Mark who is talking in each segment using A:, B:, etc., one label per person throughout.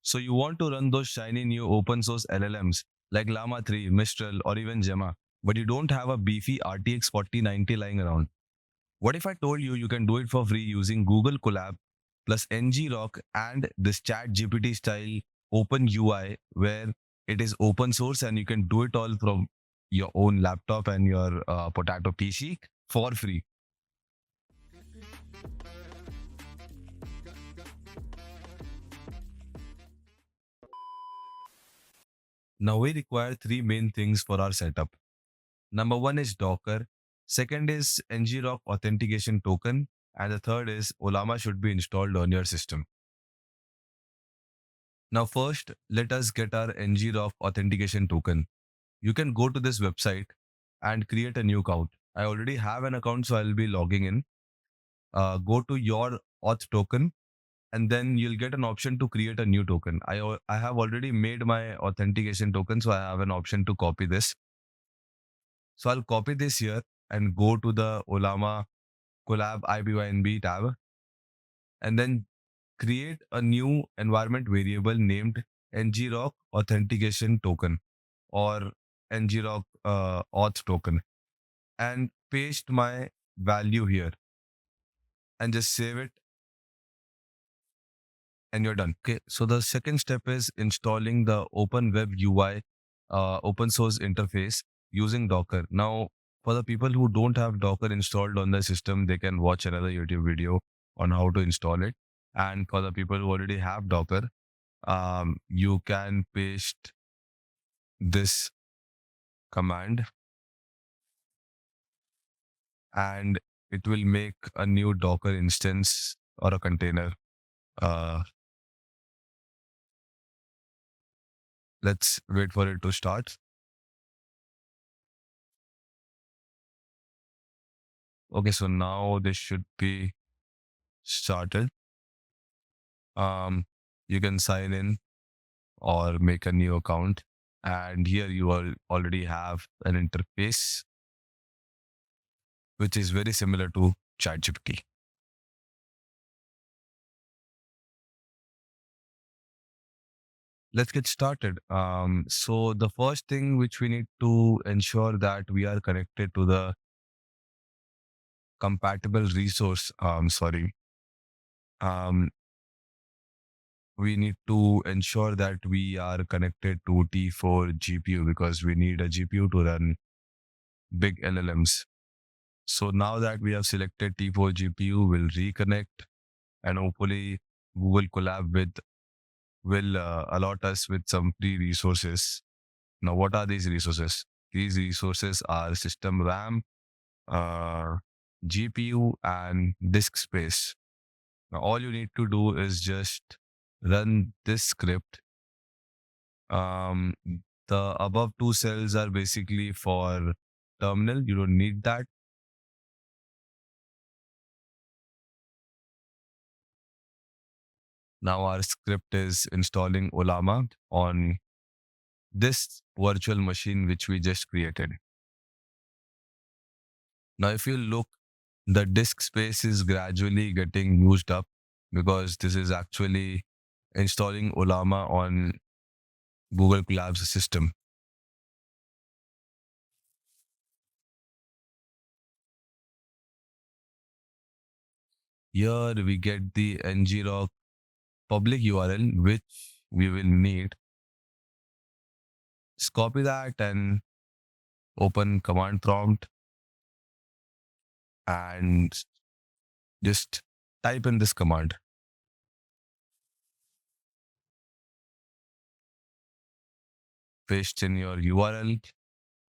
A: So you want to run those shiny new open source LLMs like Llama 3, Mistral, or even Gemma, but you don't have a beefy RTX 4090 lying around. What if I told you you can do it for free using Google Colab plus NGRock and this Chat GPT style open UI where it is open source and you can do it all from your own laptop and your potato PC for free? Now we require three main things for our setup. Number one is Docker, second is NGRock authentication token, and the third is Olama should be installed on your system. Now, first, let us get our NGRock authentication token. You can go to this website and create a new account. I already have an account, so I'll be logging in. Go to your auth token, and then you'll get an option to create a new token. I have already made my authentication token, so I have an option to copy this. So I'll copy this here and go to the Olama Collab IBYNB tab, and then create a new environment variable named ngrok authentication token or ngrok auth token, and paste my value here and just save it, and you're done. Okay, so the second step is installing the open web UI open source interface using Docker. Now, for the people who don't have Docker installed on their system, they can watch another YouTube video on how to install it. And for the people who already have Docker, you can paste this command and it will make a new Docker instance or a container. Uh, let's wait for it to start. Okay, so now this should be started. You can sign in or make a new account, and here you will already have an interface which is very similar to ChatGPT. Let's get started. So the first thing which we need to ensure that we are connected to the compatible resource. Sorry. Um, we need to ensure that we are connected to T4 GPU because we need a GPU to run big LLMs. So now that we have selected T4 GPU, we'll reconnect and hopefully Google Colab with will allot us with some free resources. Now, what are these resources? These resources are system RAM, uh, GPU, and disk space. Now, all you need to do is just run this script. Um, the above two cells are basically for terminal. You don't need that. Now our script is installing Olama on this virtual machine which we just created. Now, if you look, the disk space is gradually getting used up because this is actually installing Olama on Google Colab's system. Here we get the ngrok public URL which we will need. Just copy that and open command prompt and just type in this command. Paste in your URL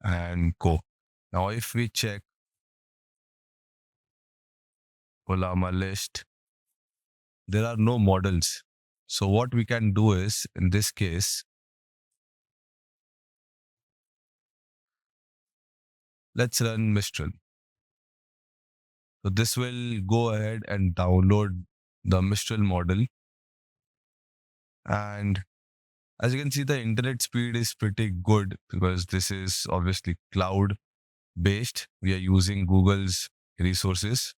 A: and go. Now, if we check Olama list, there are no models. So what we can do is, in this case, let's run Mistral. So this will go ahead and download the Mistral model. And as you can see, the internet speed is pretty good because this is obviously cloud based. We are using Google's resources.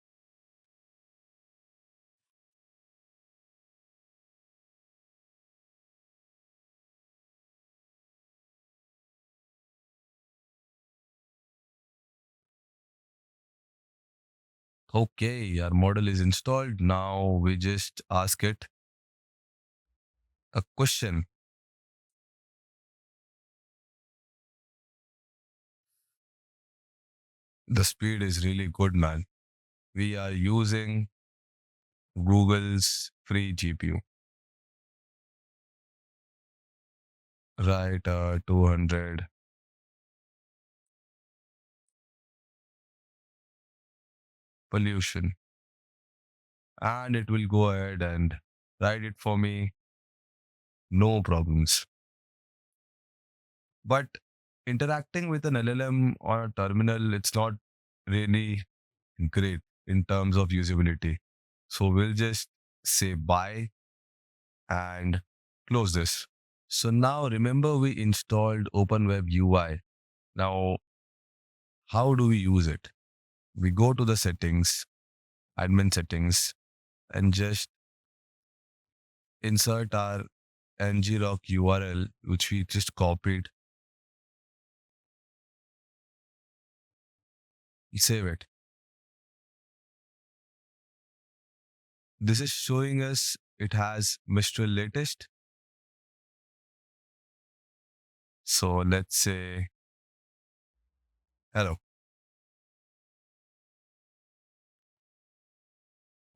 A: Okay, our model is installed. Now we just ask it a question. The speed is really good, man. We are using Google's free GPU. Right, 200 pollution. And it will go ahead and write it for me. No problems. But interacting with an LLM or a terminal, it's not really great in terms of usability. So we'll just say bye and close this. So now remember we installed OpenWeb UI. Now, how do we use it? We go to the settings, admin settings, and just insert our ngrok URL, which we just copied, save it. This is showing us it has Mistral latest. So let's say hello,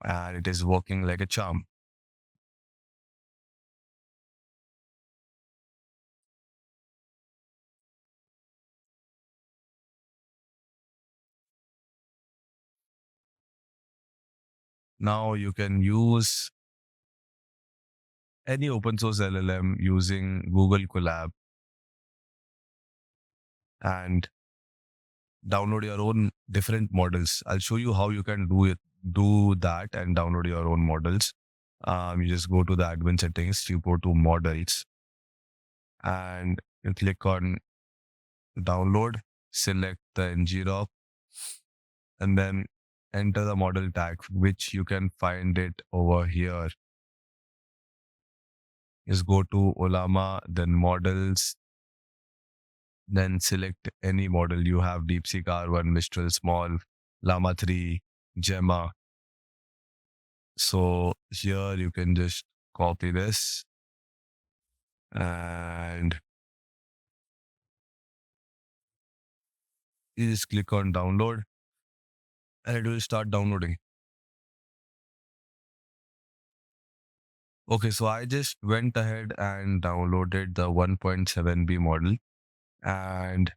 A: and it is working like a charm. Now you can use any open source LLM using Google Colab and download your own different models. I'll show you how you can do that and download your own models. You just go to the admin settings, you go to models, and you click on download, select the ngrok, and then enter the model tag, which you can find it over here. Just go to Olama, then models, then select any model. You have DeepSeek R1, Mistral Small, Llama 3, Gemma. So here you can just copy this and you just click on download and it will start downloading. Okay, so I just went ahead and downloaded the 1.7B model. And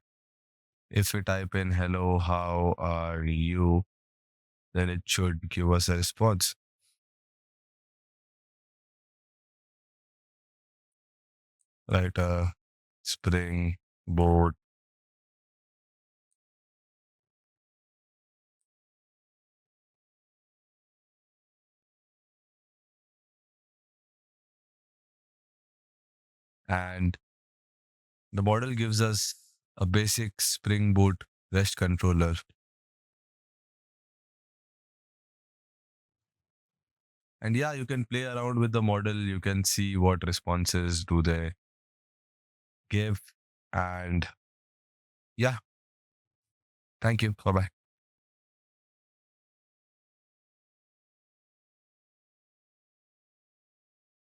A: if we type in hello, how are you, then it should give us a response. Right, Spring Board. And the model gives us a basic Spring Boot REST controller. And yeah, you can play around with the model. You can see what responses do they give. And yeah, thank you. Bye bye.